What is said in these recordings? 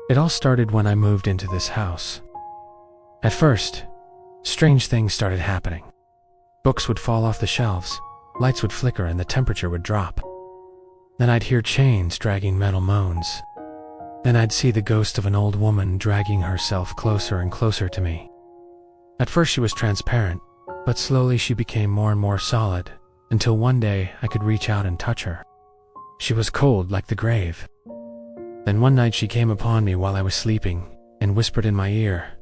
It all started when I moved into this house. At first, strange things started happening. Books would fall off the shelves, lights would flicker, and the temperature would drop. Then I'd hear chains dragging metal moans. Then I'd see the ghost of an old woman dragging herself closer and closer to me. At first she was transparent, but slowly she became more and more solid, until one day I could reach out and touch her. She was cold like the grave. Then one night she came upon me while I was sleeping and whispered in my ear,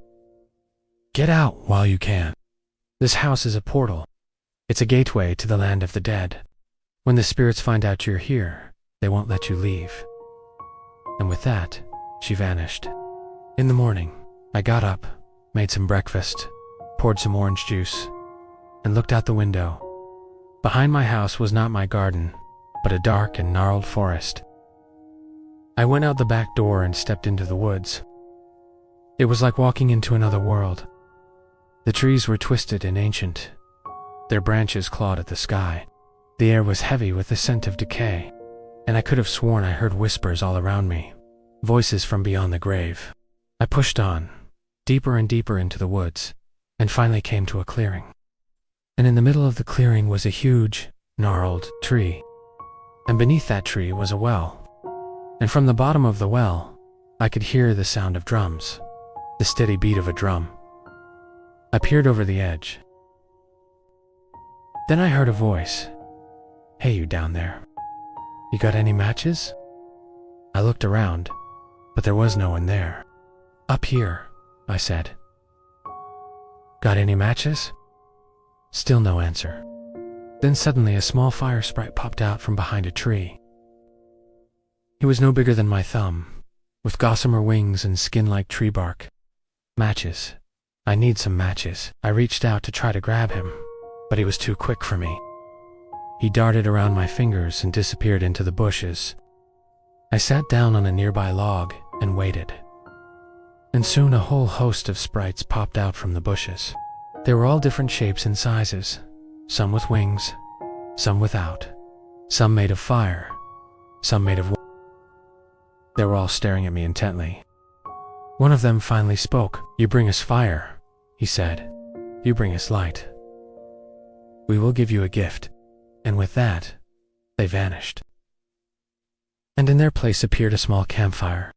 "Get out while you can. This house is a portal. It's a gateway to the land of the dead. When the spirits find out you're here, they won't let you leave." And with that, she vanished. In the morning, I got up, made some breakfast, poured some orange juice, and looked out the window. Behind my house was not my garden, but a dark and gnarled forest. I went out the back door and stepped into the woods. It was like walking into another world. The trees were twisted and ancient. Their branches clawed at the sky. The air was heavy with the scent of decay, and I could have sworn I heard whispers all around me, voices from beyond the grave. I pushed on, deeper and deeper into the woods, and finally came to a clearing. And in the middle of the clearing was a huge, gnarled tree. And beneath that tree was a well. And from the bottom of the well, I could hear the sound of drums, the steady beat of a drum. I peered over the edge. Then I heard a voice. "Hey, you down there. You got any matches?" I looked around, but there was no one there. "Up here," I said. "Got any matches?" Still no answer. Then suddenly a small fire sprite popped out from behind a tree. He was no bigger than my thumb, with gossamer wings and skin like tree bark. Matches. I need some matches. I reached out to try to grab him, but he was too quick for me. He darted around my fingers and disappeared into the bushes. I sat down on a nearby log and waited. And soon a whole host of sprites popped out from the bushes. They were all different shapes and sizes, some with wings, some without, some made of fire, some made of wood. They were all staring at me intently. One of them finally spoke. "You bring us fire," he said. "You bring us light. We will give you a gift." And with that, they vanished. And in their place appeared a small campfire.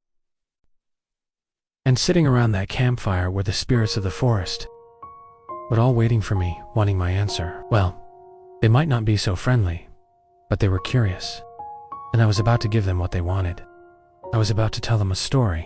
And sitting around that campfire were the spirits of the forest, but all waiting for me, wanting my answer. Well, they might not be so friendly, but they were curious, and I was about to give them what they wanted. I was about to tell them a story.